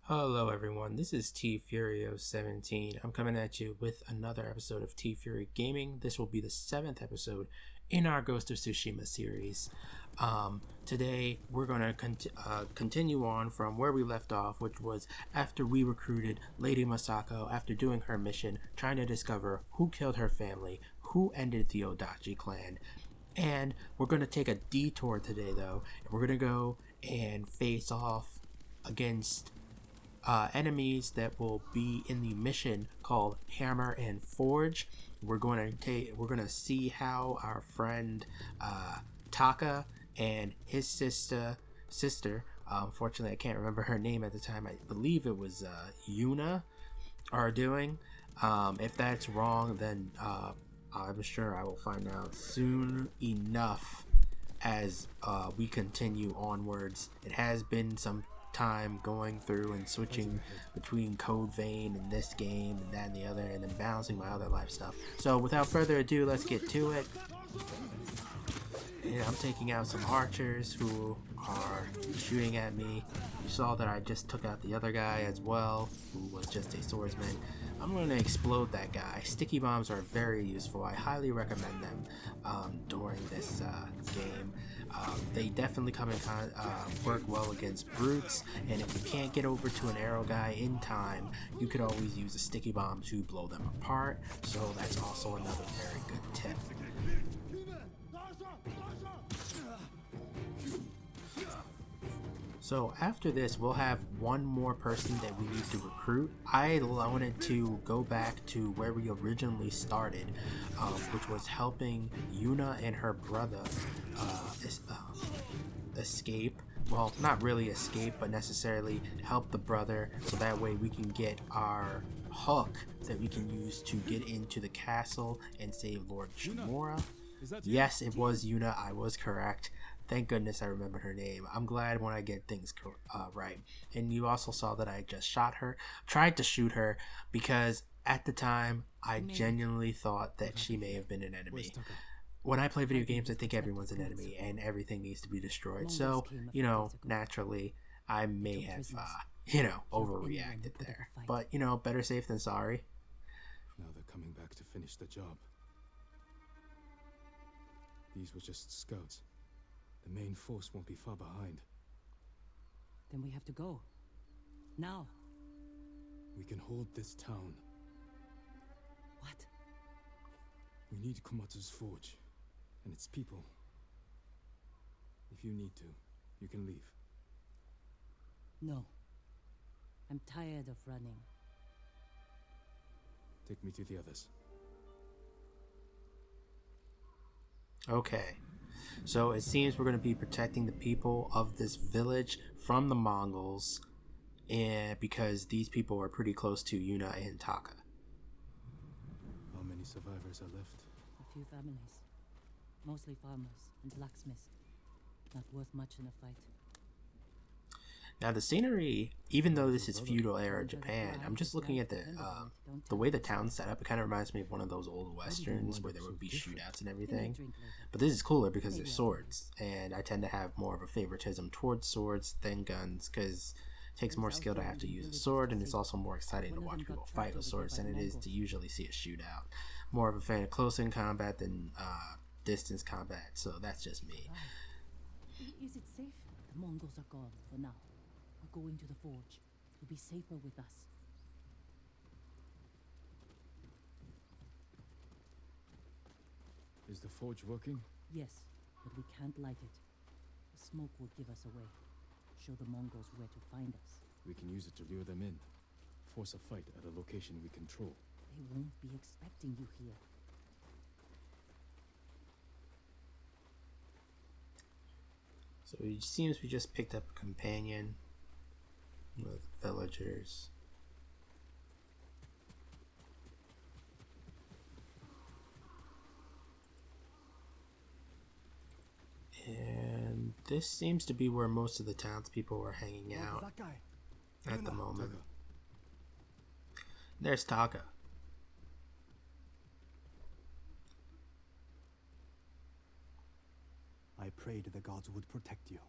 Hello everyone, this is TFury 17. I'm coming at you with another episode of TFury Gaming. This will be the 7th episode in our Ghost of Tsushima series. Today we're going to continue on from where we left off, which was after we recruited Lady Masako after doing her mission, trying to discover who killed her family, who ended the Odachi clan. And we're going to take a detour today though, and we're going to go and face off against enemies that will be in the mission called Hammer and Forge. We're going to see how our friend Taka and his sister, unfortunately I can't remember her name at the time. I believe it was Yuna, are doing. If that's wrong, then I'm sure I will find out soon enough as we continue onwards. It has been some time going through and switching between Code Vein and this game and that and the other, and then balancing my other life stuff. So without further ado, let's get to it. And I'm taking out some archers who are shooting at me. You saw that I just took out the other guy as well, who was just a swordsman. I'm going to explode that guy. Sticky bombs are very useful. I highly recommend them during this game. They definitely work well against brutes, and if you can't get over to an arrow guy in time, you could always use a sticky bomb to blow them apart. So that's also another very good tip. So after this, we'll have one more person that we need to recruit. I wanted to go back to where we originally started, which was helping Yuna and her brother escape. Well, not really escape, but necessarily help the brother, so that way we can get our hook that we can use to get into the castle and save Lord Shimura. Yes, it was Yuna. I was correct. Thank goodness I remembered her name. I'm glad when I get things right. And you also saw that I just tried to shoot her, because at the time I genuinely thought that she may have been an enemy. When I play video games, I think everyone's an enemy and everything needs to be destroyed. So, naturally, I may have, overreacted there. But, better safe than sorry. Now they're coming back to finish the job. These were just scouts. The main force won't be far behind. Then we have to go. Now. We can hold this town. What? We need Komatsu's forge and its people. If you need to, you can leave. No. I'm tired of running. Take me to the others. Okay. So it seems we're going to be protecting the people of this village from the Mongols, and because these people are pretty close to Yuna and Taka. How many survivors are left? A few families. Mostly farmers and blacksmiths. Not worth much in a fight. Now the scenery, even though this is feudal era Japan, I'm just looking at the way the town's set up. It kind of reminds me of one of those old westerns where there would be shootouts and everything. But this is cooler because there's swords, and I tend to have more of a favoritism towards swords than guns, because it takes more skill to have to use a sword, and it's also more exciting to watch people fight with swords than it is to usually see a shootout. More of a fan of close-in combat than distance combat, so that's just me. Is it safe? The Mongols are gone for now. We're going to the forge. You'll be safer with us. Is the forge working? Yes, but we can't light it. The smoke will give us away. Show the Mongols where to find us. We can use it to lure them in. Force a fight at a location we control. They won't be expecting you here. So it seems we just picked up a companion with villagers. And this seems to be where most of the townspeople are hanging out at the moment. There's Taka. I prayed the gods would protect you.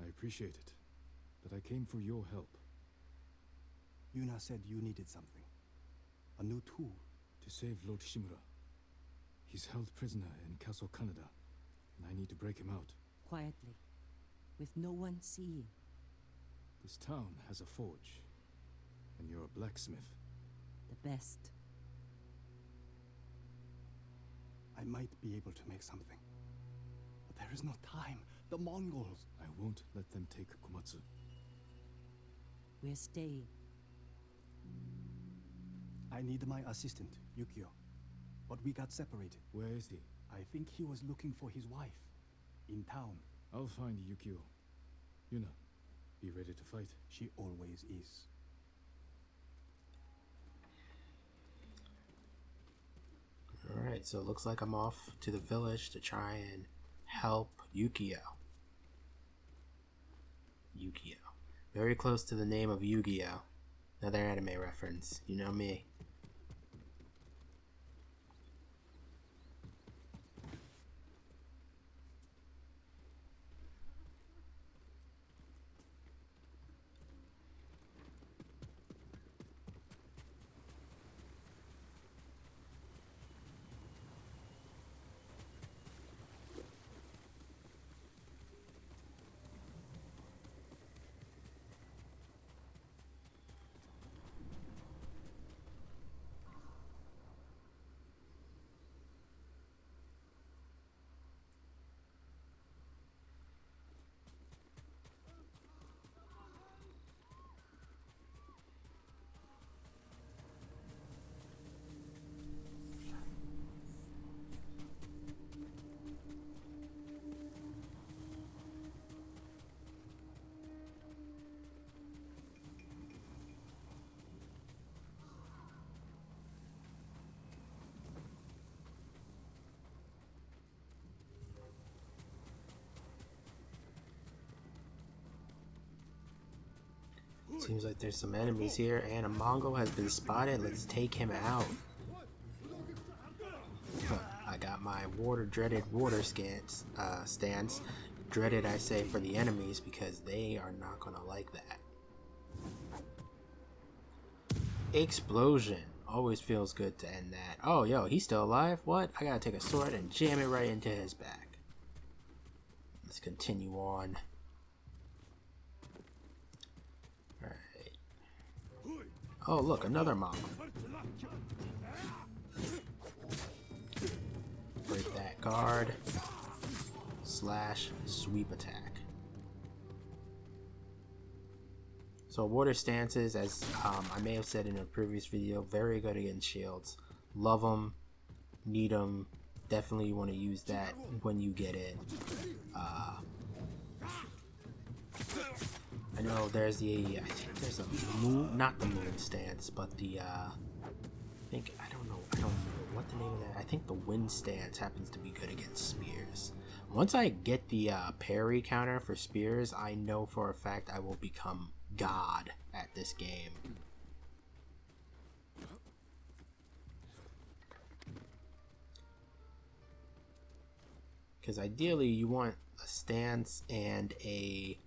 I appreciate it, but I came for your help. Yuna said you needed something. A new tool. To save Lord Shimura. He's held prisoner in Castle Kaneda, and I need to break him out. Quietly, with no one seeing. This town has a forge, and you're a blacksmith. The best. I might be able to make something. But there is no time. The Mongols. I won't let them take Komatsu. We're staying. I need my assistant, Yukio. But we got separated. Where is he? I think he was looking for his wife. In town. I'll find Yukio. Yuna, be ready to fight. She always is. Alright, so it looks like I'm off to the village to try and help Yukio. Yukio. Very close to the name of Yu-Gi-Oh! Another anime reference. You know me. Seems like there's some enemies here, and a Mongol has been spotted. Let's take him out. I got my dreaded water stance. Dreaded, I say, for the enemies because they are not gonna like that. Explosion. Always feels good to end that. Oh, yo, he's still alive? What? I gotta take a sword and jam it right into his back. Let's continue on. Oh, look, another Mongol. Break that guard. Slash sweep attack. So water stances, as I may have said in a previous video, very good against shields. Love them, need them. Definitely want to use that when you get in. I know I think there's a moon, not the moon stance, but the, I don't know what the name of that, I think the wind stance happens to be good against spears. Once I get the parry counter for spears, I know for a fact I will become God at this game. Because ideally you want a stance and a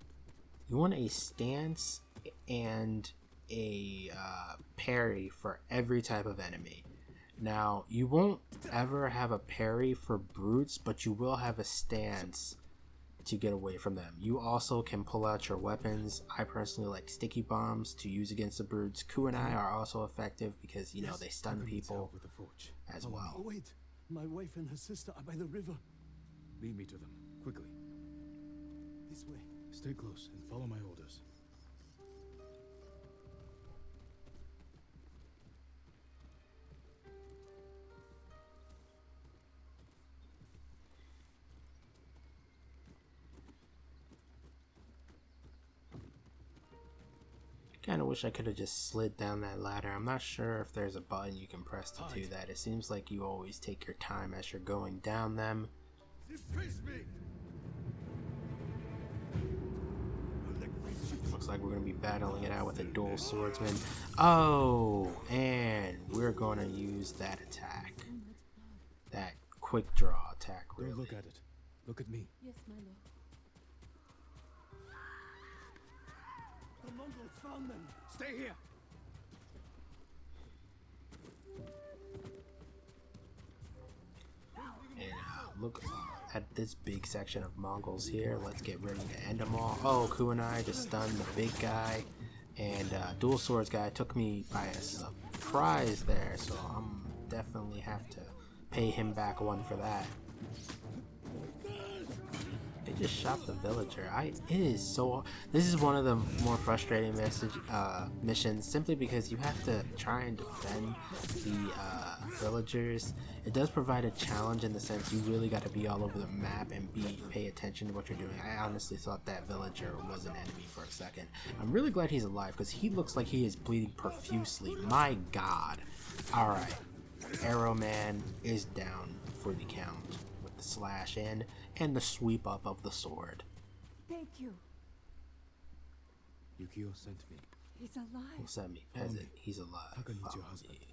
parry for every type of enemy. Now, you won't ever have a parry for brutes, but you will have a stance to get away from them. You also can pull out your weapons. I personally like sticky bombs to use against the brutes. Kunai are also effective because, you know, they stun people as well. Oh, wait. My wife and her sister are by the river. Lead me to them, quickly. This way. Stay close and follow my orders. Kinda wish I could have just slid down that ladder. I'm not sure if there's a button you can press to do that. It seems like you always take your time as you're going down them. Looks like we're going to be battling it out with a dual swordsman. Oh, and we're going to use that attack. That quick draw attack, really. Don't look at it. Look at me. Yes, my lord. The Mongols found them. Stay here. And look at this big section of Mongols here. Let's get ready to end them all. Oh, Kuanai just stunned the big guy. And Dual Swords guy took me by a surprise there. So I'm definitely have to pay him back one for that. They just shot the villager. This is one of the more frustrating missions, simply because you have to try and defend the villagers. It does provide a challenge in the sense you really got to be all over the map and pay attention to what you're doing. I honestly thought that villager was an enemy for a second. I'm really glad he's alive because he looks like he is bleeding profusely. My god. Alright. Arrow Man is down for the count with the slash in and the sweep up of the sword. Thank you. Yukio sent me. He's alive. Who sent me? Peasant. He's alive. Taka needs your Follow husband. me.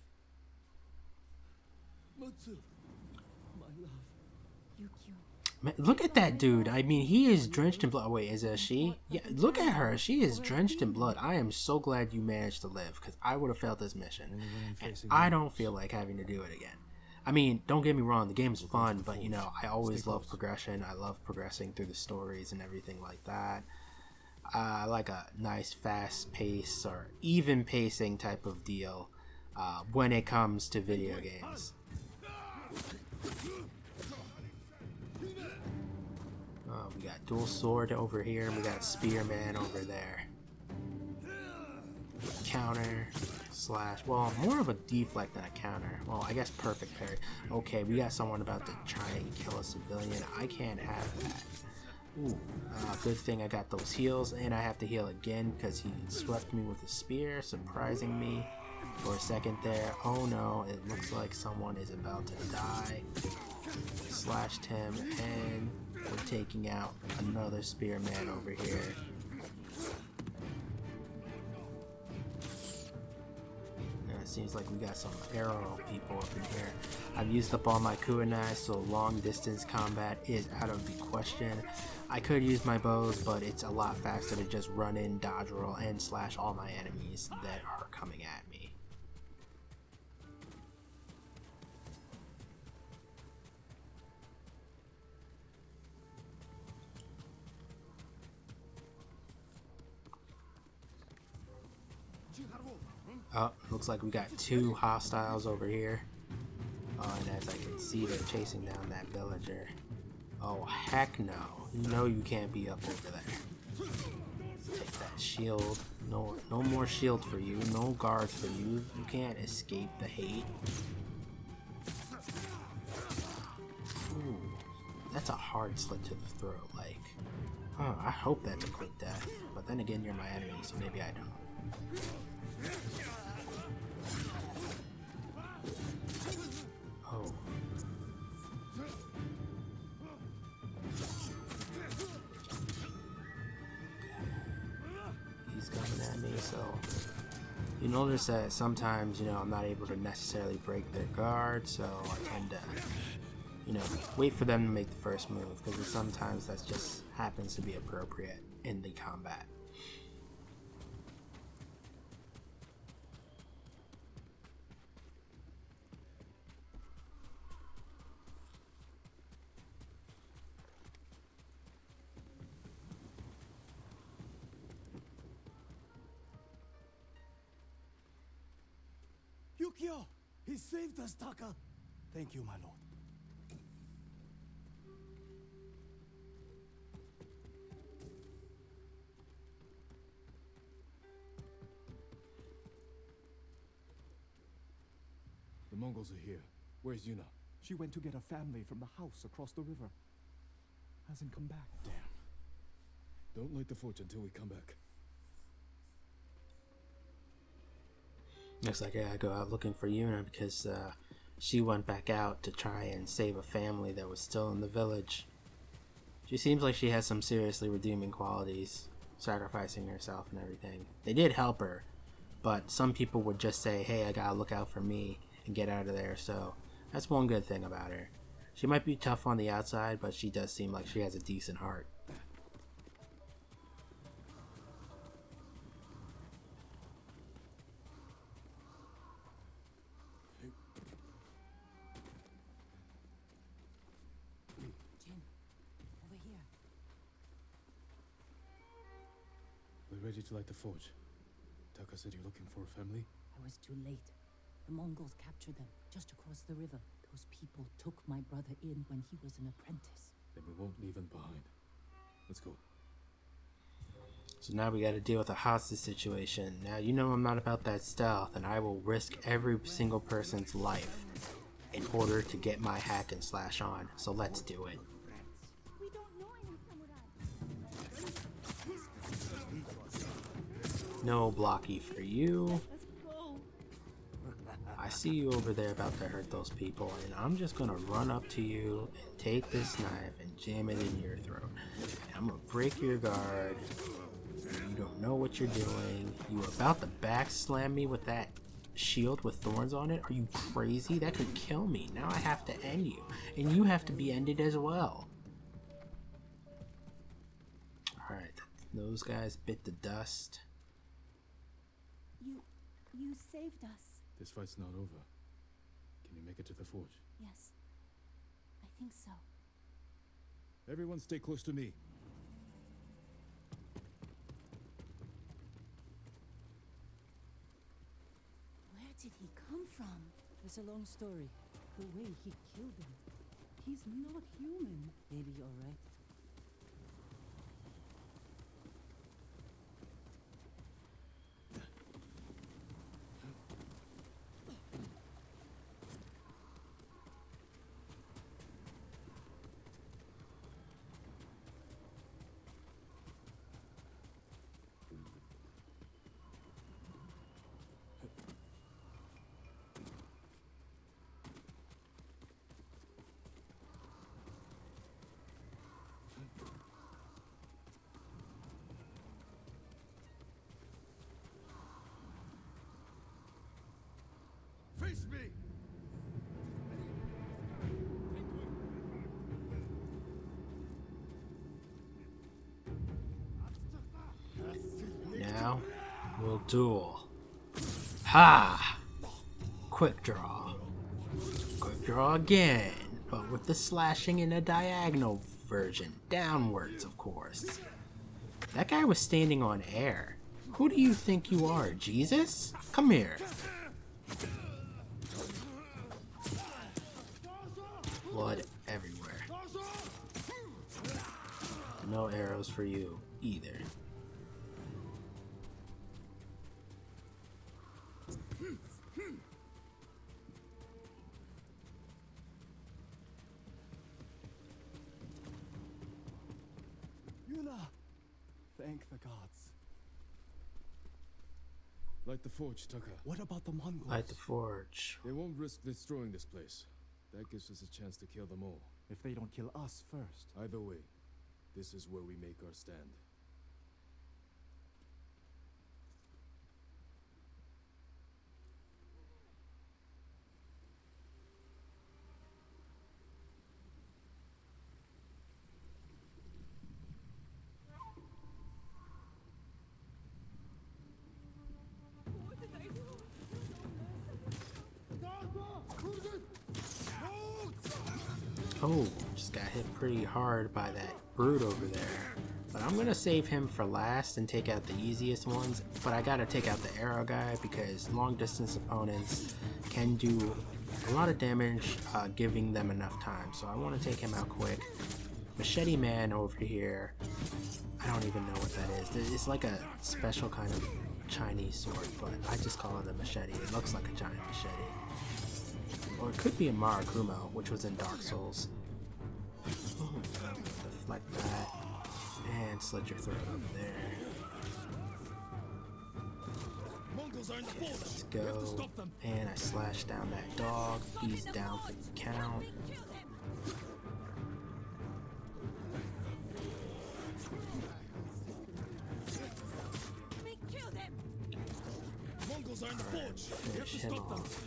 Mutsu, my love. Yukio. Man, look at that dude. I mean, he is drenched in blood. Wait, is that she? Yeah, look at her. She is drenched in blood. I am so glad you managed to live because I would have failed this mission. And I don't feel like having to do it again. I mean, don't get me wrong, the game's fun, but you know, I always love progression. I love progressing through the stories and everything like that. I like a nice fast pace or even pacing type of deal when it comes to video games. We got dual sword over here, and we got spearman over there. Counter, slash, well, more of a deflect than a counter. Well, I guess perfect parry. Okay, we got someone about to try and kill a civilian. I can't have that. Ooh, good thing I got those heals, and I have to heal again because he swept me with a spear, surprising me for a second there. Oh no, it looks like someone is about to die. Slashed him, and we're taking out another spearman over here. Seems like we got some arrow people up in here. I've used up all my kunai, so long distance combat is out of the question. I could use my bows, but it's a lot faster to just run in, dodge roll, and slash all my enemies that are coming at me. Oh, looks like we got two hostiles over here. Oh, and as I can see, they're chasing down that villager. Oh, heck no. You know you can't be up over there. Take that shield. No more shield for you. No guards for you. You can't escape the hate. Ooh, that's a hard slit to the throat. Like, oh, I hope that's a quick death. But then again, you're my enemy, so maybe I don't. Oh. He's coming at me, so you notice that sometimes, you know, I'm not able to necessarily break their guard, so I tend to, you know, wait for them to make the first move, because sometimes that just happens to be appropriate in the combat. Yukio! He saved us, Taka! Thank you, my lord. The Mongols are here. Where's Yuna? She went to get a family from the house across the river. Hasn't come back. Damn. Don't light the forge until we come back. Looks like I gotta go out looking for Yuna because she went back out to try and save a family that was still in the village. She seems like she has some seriously redeeming qualities, sacrificing herself and everything. They did help her, but some people would just say, hey, I gotta look out for me and get out of there, so that's one good thing about her. She might be tough on the outside, but she does seem like she has a decent heart. ready to light the forge? Taka said you're looking for a family? I was too late. The Mongols captured them just across the river. Those people took my brother in when he was an apprentice. Then we won't leave him behind. Let's go. So now we got to deal with a hostage situation. Now you know I'm not about that stealth, and I will risk every single person's life in order to get my hack and slash on. So let's do it. We don't know any samurai. No blocky for you. Let's go. I see you over there about to hurt those people, and I'm just gonna run up to you and take this knife and jam it in your throat. And I'm gonna break your guard. You don't know what you're doing. You were about to back slam me with that shield with thorns on it. Are you crazy? That could kill me. Now I have to end you, and you have to be ended as well. Alright, those guys bit the dust. You saved us. This fight's not over. Can you make it to the forge? Yes. I think so. Everyone stay close to me. Where did he come from? It's a long story. The way he killed them. He's not human. Maybe you're right. Face me! Now we'll duel. Ha! Quick draw. Quick draw again, but with the slashing in a diagonal version. Downwards, of course. That guy was standing on air. Who do you think you are, Jesus? Come here. Blood everywhere. No arrows for you either. Yuna! Thank the gods. Light the forge, Taka. What about the Mongols? Light the forge. They won't risk destroying this place. That gives us a chance to kill them all. If they don't kill us first. Either way, this is where we make our stand. Oh, just got hit pretty hard by that brute over there. But I'm gonna save him for last and take out the easiest ones. But I gotta take out the arrow guy because long distance opponents can do a lot of damage giving them enough time. So I want to take him out quick. Machete man over here. I don't even know what that is. It's like a special kind of Chinese sword, but I just call it a machete. It looks like a giant machete. Or it could be a Marakumo, which was in Dark Souls. Deflect that. And slit your throat up there. Okay, let's go. And I slash down that dog. He's down for the count. Finish him off.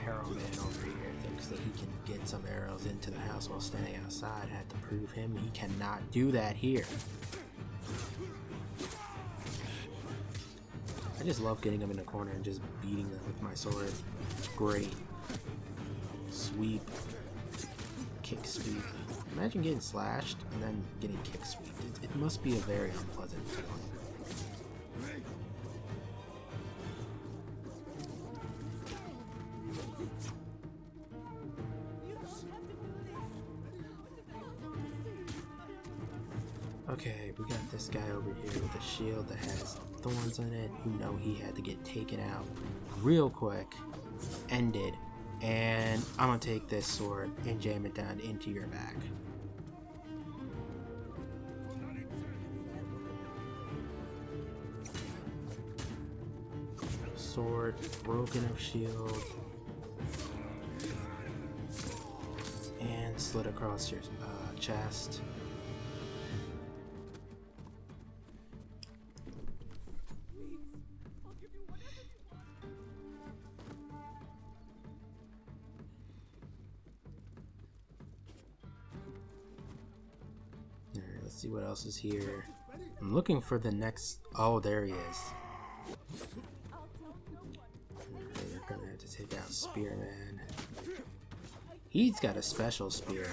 Harrowman over here thinks that he can get some arrows into the house while standing outside. I had to prove him he cannot do that here. I just love getting them in the corner and just beating them with my sword. It's great. Sweep. Kick sweep. Imagine getting slashed and then getting kick sweeped. It must be a very unpleasant feeling. Okay, we got this guy over here with a shield that has thorns on it. You know he had to get taken out real quick, ended, and I'm gonna take this sword and jam it down into your back. Sword, broken of shield, and slit across your chest. Alright, let's see what else is here. I'm looking for the next... Oh, there he is. Okay, you're gonna have to take out Spearman. He's got a special spear.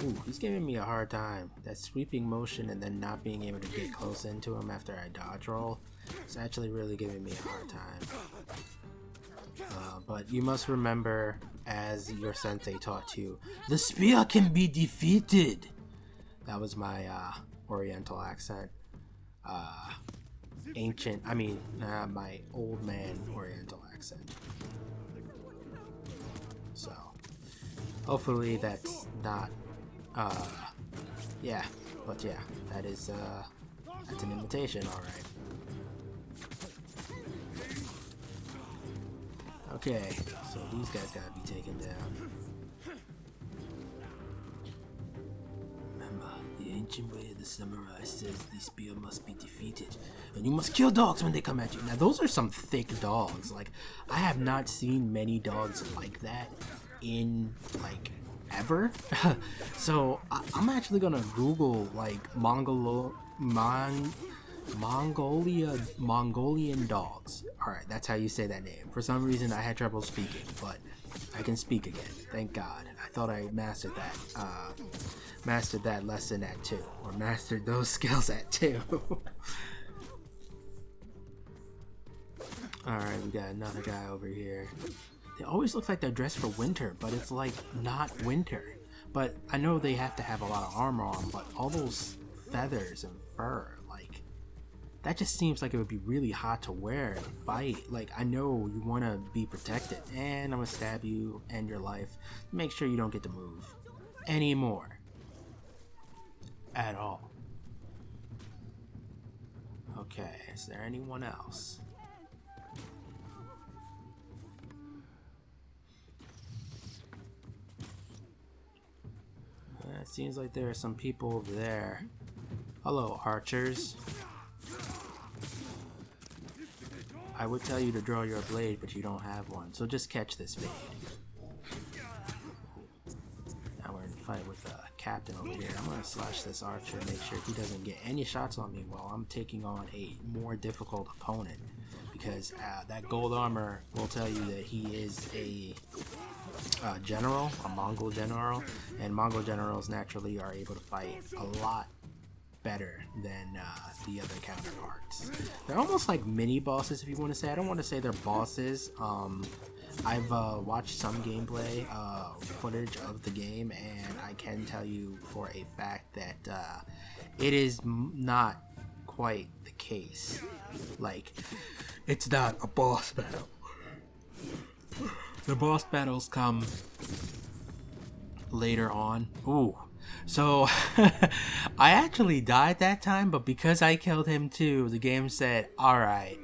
Ooh, he's giving me a hard time. That sweeping motion and then not being able to get close into him after I dodge roll is actually really giving me a hard time. But you must remember, as your sensei taught you, the spear can be defeated. That was my Oriental accent. My old man Oriental accent. So, hopefully that's not, yeah, but yeah, that is, that's an imitation, alright. Okay, so these guys gotta be taken down. Remember, the ancient way of the samurai says the spear must be defeated, and you must kill dogs when they come at you. Now, those are some thick dogs. Like, I have not seen many dogs like that in, like, ever. So, I'm actually gonna Google, like, Mongolian dogs. Alright, that's how you say that name. For some reason I had trouble speaking, but I can speak again. Thank God. I thought I mastered that lesson at 2. Or mastered those skills at 2. Alright, we got another guy over here. They always look like they're dressed for winter, but it's like not winter. But I know they have to have a lot of armor on, but all those feathers and fur, like, that just seems like it would be really hot to wear and fight. Like, I know you want to be protected, and I'm gonna stab you, end your life. Make sure you don't get to move anymore at all. Okay, is there anyone else? It seems like there are some people over there. Hello, archers. I would tell you to draw your blade, but you don't have one, so just catch this fade. Now we're in a fight with a captain over here. I'm gonna slash this archer, make sure he doesn't get any shots on me while I'm taking on a more difficult opponent, because that gold armor will tell you that he is a general, a Mongol general, and Mongol generals naturally are able to fight a lot better than the other counterparts. They're almost like mini bosses, if you want to say. I don't want to say they're bosses. I've watched some gameplay footage of the game, and I can tell you for a fact that it is not quite the case. Like, it's not a boss battle. The boss battles come later on. Ooh. So, I actually died that time, but because I killed him too, the game said, "Alright,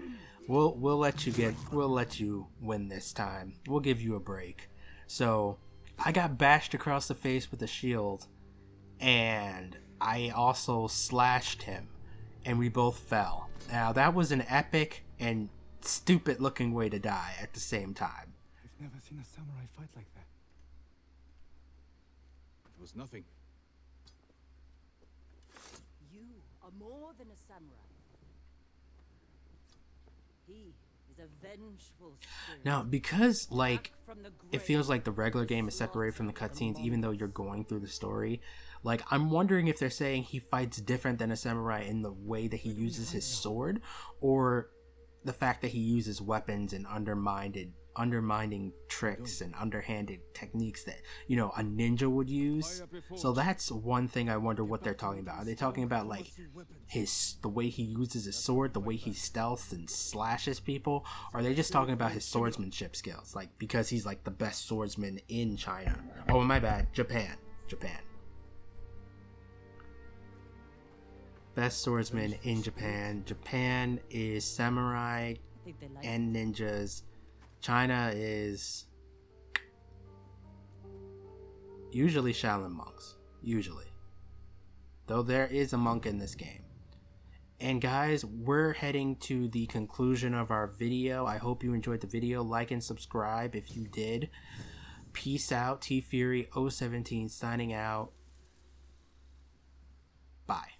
we'll let you win this time. We'll give you a break." So, I got bashed across the face with a shield, and I also slashed him, and we both fell. Now, that was an epic and stupid looking way to die at the same time. I've never seen a samurai fight like that. It was nothing. You are more than a samurai. He is a vengeful spirit. Now, because like From the it grave. feels like the regular game is separated from the cutscenes, even though you're going through the story. Like, I'm wondering if they're saying he fights different than a samurai in the way that he uses his sword, or the fact that he uses weapons and undermining tricks and underhanded techniques that, you know, a ninja would use. So that's one thing I wonder what they're talking about. Are they talking about like the way he uses his sword, the way he stealths and slashes people? Or are they just talking about his swordsmanship skills, like because he's like the best swordsman in China? Oh, my bad, Japan. Best swordsman in Japan. Japan is samurai I think they like and ninjas. China is usually Shaolin monks. Usually. Though there is a monk in this game. And guys, we're heading to the conclusion of our video. I hope you enjoyed the video. Like and subscribe if you did. Peace out. TFury 017 signing out. Bye.